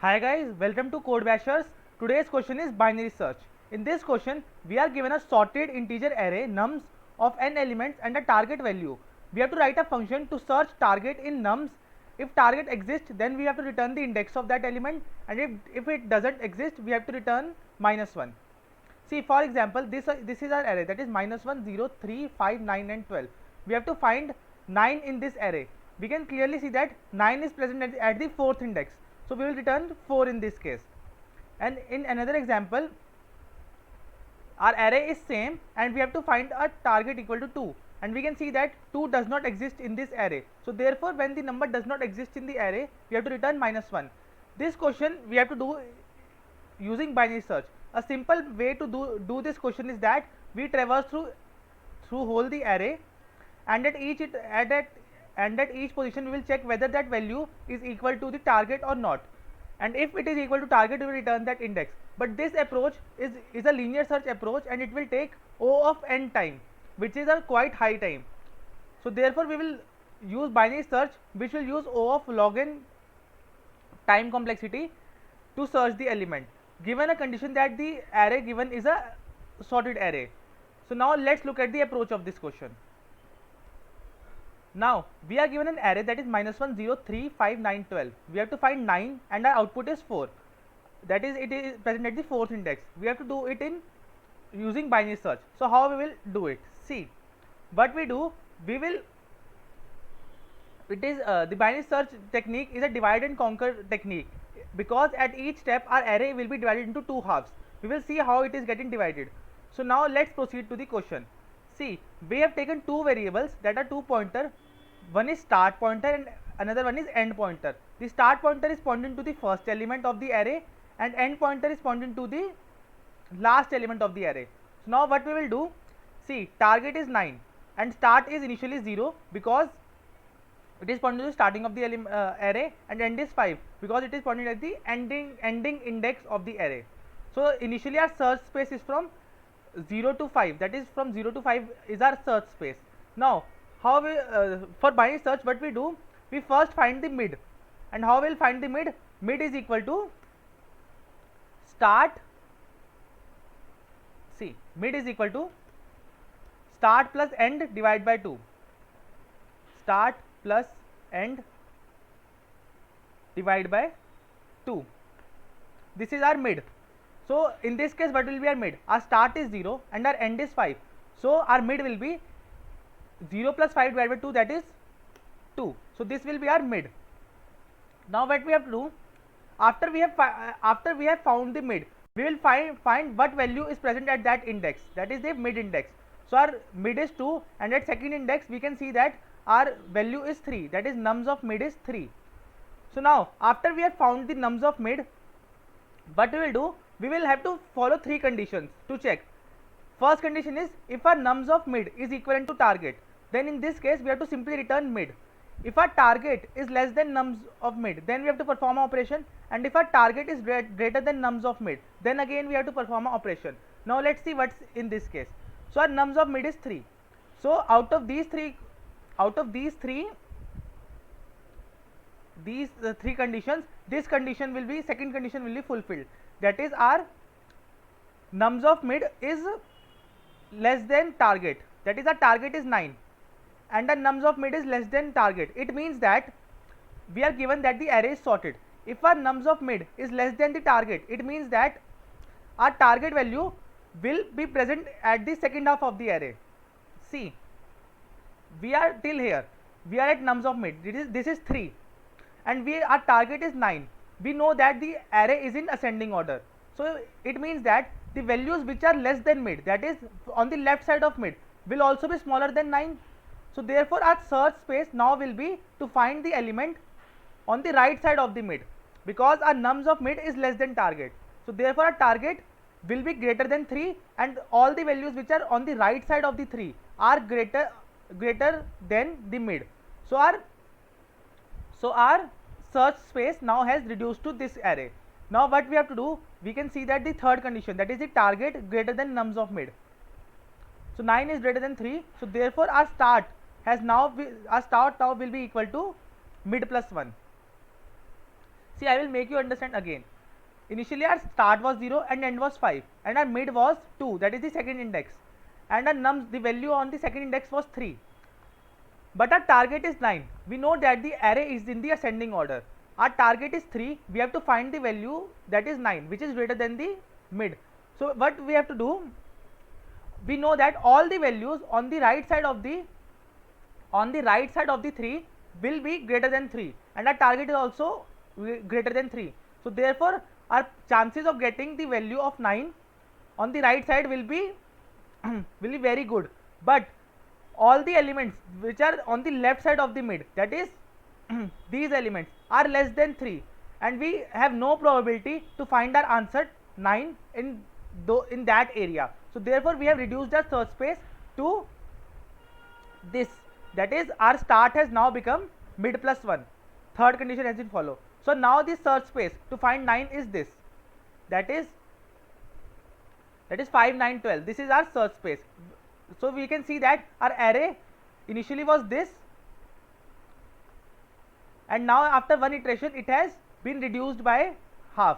Hi guys, welcome to Code Bashers. Today's question is binary search. In this question, we are given a sorted integer array nums of n elements and a target value. We have to write a function to search target in nums. If target exists, then we have to return the index of that element, and if it doesn't exist, we have to return -1. See, for example, this is our array, that is -1, 0, 3, 5, 9 and 12. We have to find 9 in this array. We can clearly see that 9 is present at the 4th index. So we will return 4 in this case. And in another example, our array is same and we have to find a target equal to 2, and we can see that 2 does not exist in this array. So therefore, when the number does not exist in the array, we have to return -1. This question we have to do using binary search. A simple way to do this question is that we traverse through whole the array, and at each position we will check whether that value is equal to the target or not, and if it is equal to target, we will return that index. But this approach is a linear search approach, and it will take O of n time, which is a quite high time. So therefore, we will use binary search, which will use O of log n time complexity to search the element, given a condition that the array given is a sorted array. So now let's look at the approach of this question. Now we are given an array that is -1, 0, 3, 5, 9, 12. We have to find 9 and our output is 4. That is, it is present at the 4th index. We have to do it in using binary search. So how we will do it? See, what we do, we will, it is the binary search technique is a divide and conquer technique, because at each step our array will be divided into two halves. We will see how it is getting divided. So now let's proceed to the question. See, we have taken two variables that are two pointer. One is start pointer and another one is end pointer. The start pointer is pointing to the first element of the array, and end pointer is pointing to the last element of the array. So now what we will do, see, target is 9 and start is initially 0 because it is pointing to the starting of the array, and end is 5 because it is pointing at the ending index of the array. So initially our search space is from 0 to 5, that is from 0 to 5 is our search space. Now how we for binary search, what we do, we first find the mid. And how we will find the mid? Mid is equal to start, see, mid is equal to start plus end divided by 2. Start plus end divided by 2. This is our mid. So in this case, what will be our mid? Our start is 0 and our end is 5. So our mid will be 0 plus 5 divided by 2, that is 2. So this will be our mid. Now what we have to do, after we have found the mid, we will find what value is present at that index, that is the mid index. So our mid is 2, and at second index we can see that our value is 3, that is nums of mid is 3. So now after we have found the nums of mid, what we will do, we will have to follow three conditions to check. First condition is, if our nums of mid is equivalent to target, then in this case we have to simply return mid. If our target is less than nums of mid, then we have to perform an operation, and if our target is greater than nums of mid, then again we have to perform an operation. Now let's see what's in this case. So our nums of mid is 3. So out of these three conditions, this condition will be, second condition will be fulfilled, that is our nums of mid is less than target, that is our target is 9 and the nums of mid is less than target. It means that we are given that the array is sorted. If our nums of mid is less than the target, it means that our target value will be present at the second half of the array. See, we are till here, we are at nums of mid, this is 3 and our target is 9. We know that the array is in ascending order. So it means that the values which are less than mid, that is on the left side of mid, will also be smaller than 9. So therefore our search space now will be to find the element on the right side of the mid, because our nums of mid is less than target. So therefore our target will be greater than 3, and all the values which are on the right side of the 3 are greater than the mid. So our search space now has reduced to this array. Now what we have to do, we can see that the third condition, that is the target greater than nums of mid. So 9 is greater than 3. So therefore our start now will be equal to mid plus 1. See, I will make you understand again. Initially our start was 0 and end was 5, and our mid was 2, that is the second index, and our nums, the value on the second index was 3. But our target is 9. We know that the array is in the ascending order. Our target is 3. We have to find the value that is 9, which is greater than the mid. So what we have to do? We know that all the values on the right side of the 3 will be greater than 3, and our target is also greater than 3. So therefore our chances of getting the value of 9 on the right side will be will be very good. But all the elements which are on the left side of the mid, that is these elements, are less than 3, and we have no probability to find our answer 9 in that area. So therefore we have reduced our search space to this, that is our start has now become mid plus 1. Third condition has been followed. So now the search space to find 9 is this, that is 5, 9, 12. This is our search space. So we can see that our array initially was this, and now after one iteration it has been reduced by half.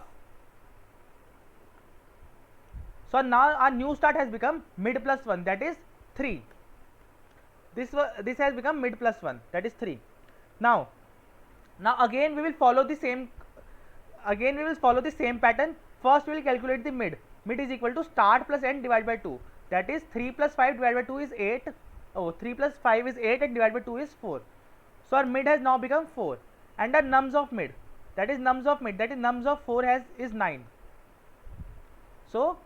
So now our new start has become mid plus 1, that is 3. This has become mid plus 1, that is 3. Now again we will follow the same pattern. First we will calculate the mid. Mid is equal to start plus end divided by 2, that is 3 plus 5 divided by 2 is 8. 3 plus 5 is 8 and divided by 2 is 4. So our mid has now become 4, and our nums of mid, that is nums of 4 is 9. So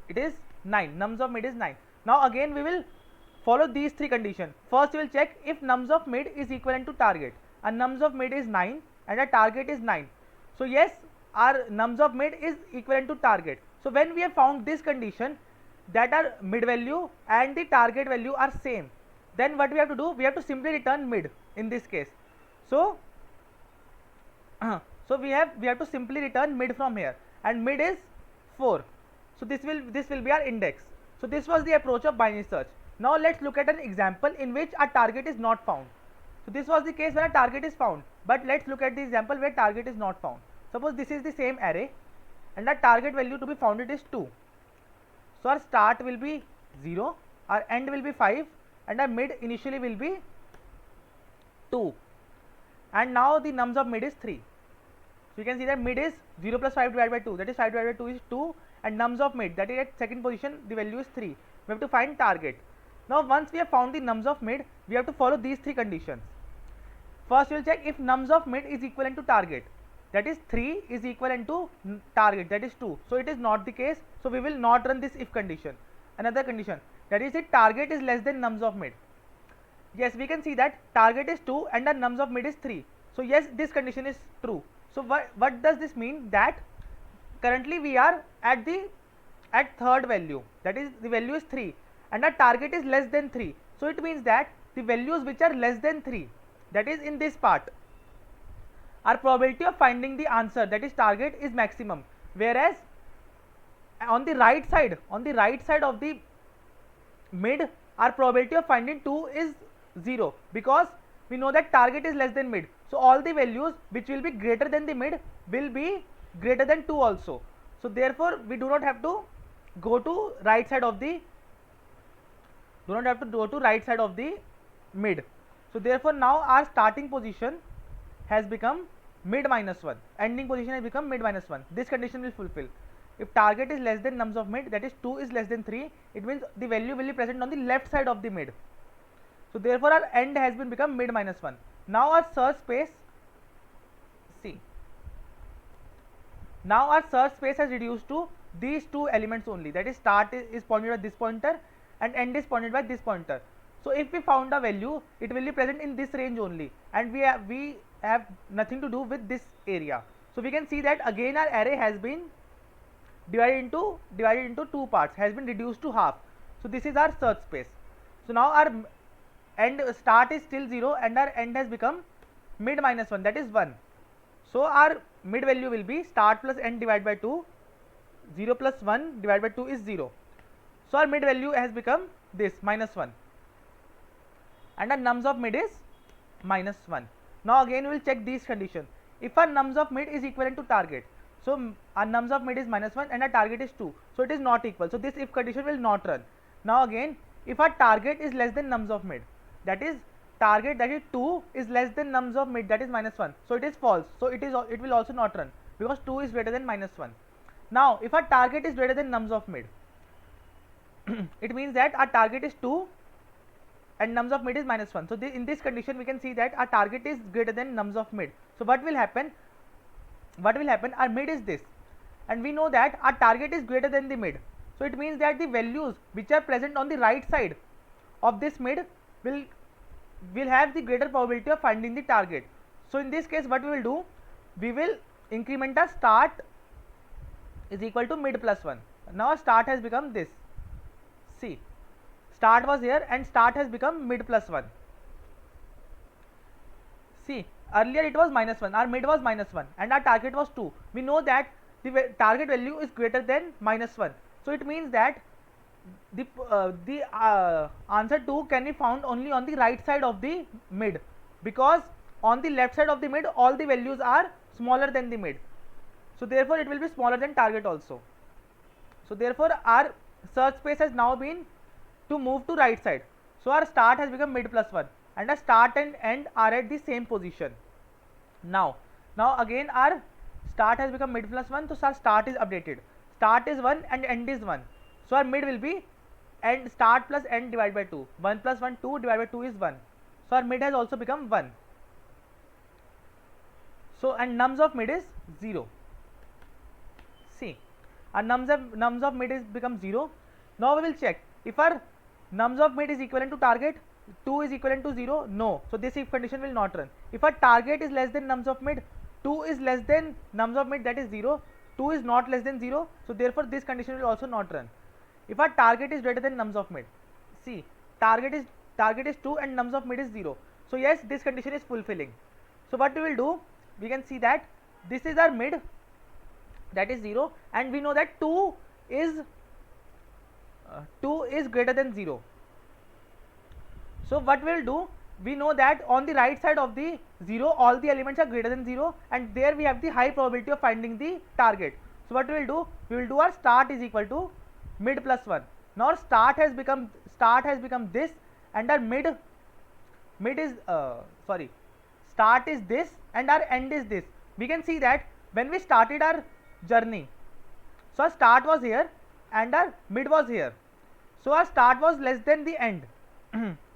it is 9, nums of mid is 9. Now again we will follow these three conditions. First we will check if nums of mid is equivalent to target, and nums of mid is 9 and our target is 9. So yes, our nums of mid is equivalent to target. So when we have found this condition, that our mid value and the target value are same, then what we have to do? We have to simply return mid in this case. So we have to simply return mid from here, and mid is 4. So this will be our index. So this was the approach of binary search. Now let's look at an example in which our target is not found. So this was the case when a target is found, but let's look at the example where target is not found. Suppose this is the same array, and our target value to be founded is 2. So our start will be 0, our end will be 5, and our mid initially will be 2, and now the nums of mid is 3. So you can see that mid is 0 plus 5 divided by 2, that is 5 divided by 2 is 2, and nums of mid, that is at second position, the value is 3. We have to find target. Now once we have found the nums of mid, we have to follow these three conditions. First we will check if nums of mid is equivalent to target, that is 3 is equivalent to target, that is 2. So it is not the case, so we will not run this if condition. Another condition, that is if target is less than nums of mid. Yes, we can see that target is 2 and the nums of mid is 3. So yes, this condition is true. So what does this mean? That currently we are at third value, that is the value is 3, and our target is less than 3. So it means that the values which are less than 3, that is in this part, our probability of finding the answer, that is target, is maximum, whereas on the right side of the mid, our probability of finding 2 is 0, because we know that target is less than mid. So all the values which will be greater than the mid will be greater than 2 also. So therefore we do not have to go to right side of the mid. So therefore now our starting position has become mid minus 1, ending position has become mid minus 1. This condition will fulfill. If target is less than nums of mid, that is 2 is less than 3, it means the value will be present on the left side of the mid. So therefore our end has been become mid minus 1. Now our search space, now our search space has reduced to these two elements only, that is start is pointed by this pointer and end is pointed by this pointer. So if we found a value, it will be present in this range only, and we have nothing to do with this area. So we can see that again our array has been divided into two parts, has been reduced to half. So this is our search space. So now our end start is still 0 and our end has become mid minus 1, that is 1. So our mid value will be start plus end divided by 2, 0 plus 1 divided by 2 is 0. So our mid value has become this minus 1, and our nums of mid is minus 1. Now again we will check these conditions. if our nums of mid is equivalent to target, so our nums of mid is -1 and our target is 2, so it is not equal, so this if condition will not run. Now again, if our target is less than nums of mid, that is target, that is 2 is less than nums of mid, that is -1, so it is false, so it will also not run because 2 is greater than -1. Now if our target is greater than nums of mid, it means that our target is 2 and nums of mid is -1. So in this condition we can see that our target is greater than nums of mid. So what will happen? Our mid is this, and we know that our target is greater than the mid. So it means that the values which are present on the right side of this mid will have the greater probability of finding the target. So in this case what we will do, we will increment our start is equal to mid plus 1. Now start has become this. See, start was here and start has become mid plus 1. See, earlier it was -1, our mid was -1 and our target was 2. We know that the target value is greater than -1. So it means that the answer 2 can be found only on the right side of the mid, because on the left side of the mid all the values are smaller than the mid. So therefore it will be smaller than target also. So therefore our search space has now been to move to right side. So our start has become mid plus 1 and our start and end are at the same position. Now again our start has become mid plus 1, so our start is updated. Start is 1 and end is 1. So our mid will be end start plus end divided by 2. 1 plus 1 2 divided by 2 is 1. So our mid has also become 1. So and nums of mid is 0. See, our nums of mid is become 0. Now we will check if our nums of mid is equivalent to target, 2 is equivalent to 0, no. So this if condition will not run. If our target is less than nums of mid, 2 is less than nums of mid, that is 0, 2 is not less than 0, so therefore this condition will also not run. If our target is greater than nums of mid, see, target is 2 and nums of mid is 0, so yes, this condition is fulfilling. So what we will do, we can see that this is our mid, that is 0, and we know that 2 is greater than 0. So what we will do, we know that on the right side of the 0 all the elements are greater than 0 and there we have the high probability of finding the target. So what we will do, we will do our start is equal to mid plus 1. Now our start has become this and our start is this and our end is this. We can see that when we started our journey, so our start was here and our mid was here, so our start was less than the end.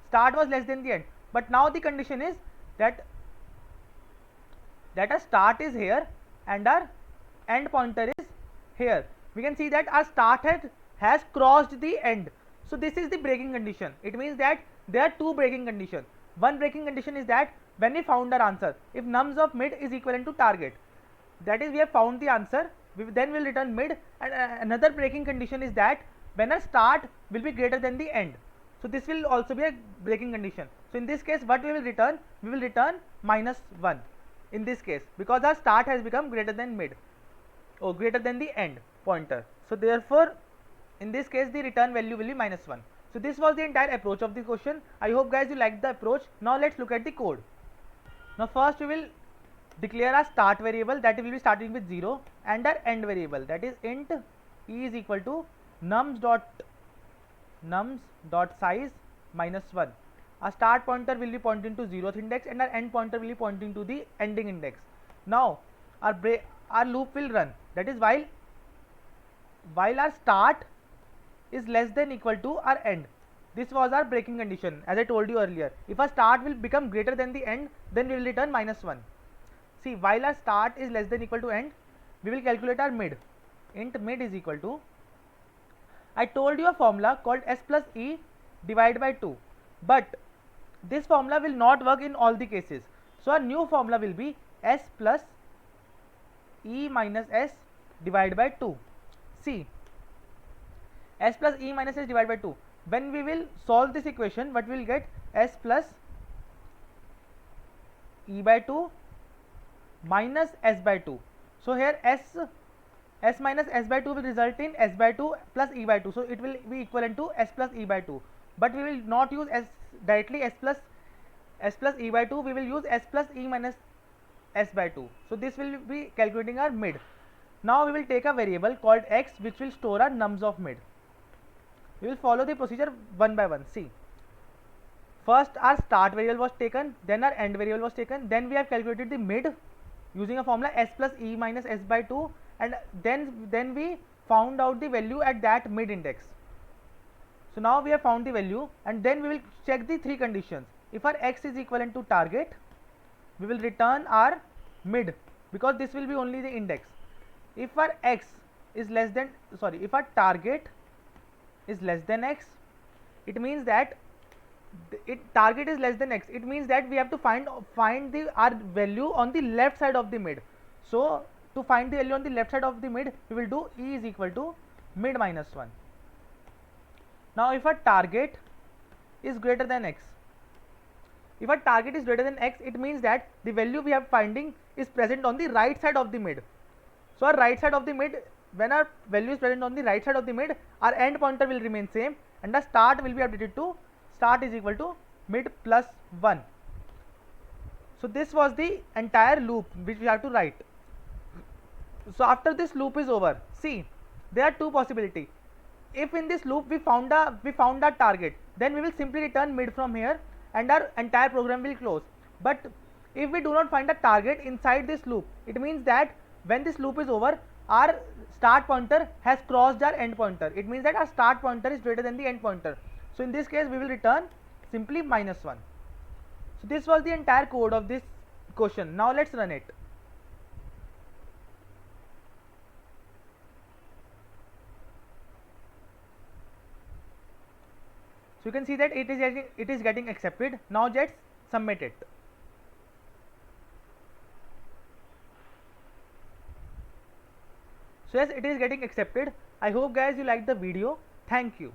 Start was less than the end, but now the condition is that our start is here and our end pointer is here. We can see that our start has crossed the end. So this is the breaking condition. It means that there are two breaking conditions. One breaking condition is that when we found our answer, if nums of mid is equivalent to target, that is we have found the answer, then we will return mid, and another breaking condition is that when our start will be greater than the end. So this will also be a breaking condition. So in this case what we will return? We will return -1 in this case, because our start has become greater than mid or greater than the end pointer. So therefore in this case the return value will be -1. So this was the entire approach of the question. I hope guys you liked the approach. Now let's look at the code. Now first we will declare our start variable, that will be starting with 0, and our end variable, that is int e is equal to nums dot size -1. Our start pointer will be pointing to 0th index and our end pointer will be pointing to the ending index. Now our loop will run, that is while our start is less than equal to our end. This was our breaking condition, as I told you earlier. If our start will become greater than the end, then we will return -1. See, while our start is less than equal to end, we will calculate our mid. Int mid is equal to, I told you a formula called s plus e divided by 2, but this formula will not work in all the cases. So our new formula will be s plus e minus s divided by 2. See, s plus e minus s divided by 2. When we will solve this equation, what we will get? S plus e by 2 minus s by 2. So here s minus s by 2 will result in s by 2 plus e by 2. So it will be equivalent to s plus e by 2. But we will not use s directly, s plus e by 2. We will use s plus e minus s by 2. So this will be calculating our mid. Now we will take a variable called x which will store our nums of mid. We will follow the procedure one by one. See, first our start variable was taken, then our end variable was taken, then we have calculated the mid using a formula s plus e minus s by 2, and then we found out the value at that mid index. So now we have found the value, and then we will check the three conditions. If our x is equivalent to target, we will return our mid because this will be only the index. If our x is less than, sorry, if our target is less than x, it means that target is less than x. It means that we have to find the our value on the left side of the mid. So to find the value on the left side of the mid, we will do e is equal to mid minus 1. Now if our target is greater than x, if our target is greater than x, it means that the value we are finding is present on the right side of the mid. So our right side of the mid, when our value is present on the right side of the mid, our end pointer will remain same, and the start will be updated to start is equal to mid plus 1. So this was the entire loop which we have to write. So after this loop is over, see, there are two possibilities. If in this loop we found a target, then we will simply return mid from here and our entire program will close. But if we do not find a target inside this loop, it means that when this loop is over, our start pointer has crossed our end pointer. It means that our start pointer is greater than the end pointer. So in this case we will return simply minus 1. So this was the entire code of this question. Now let's run it. So you can see that it is getting accepted. Now just submit it. So yes, it is getting accepted. I hope guys you liked the video. Thank you.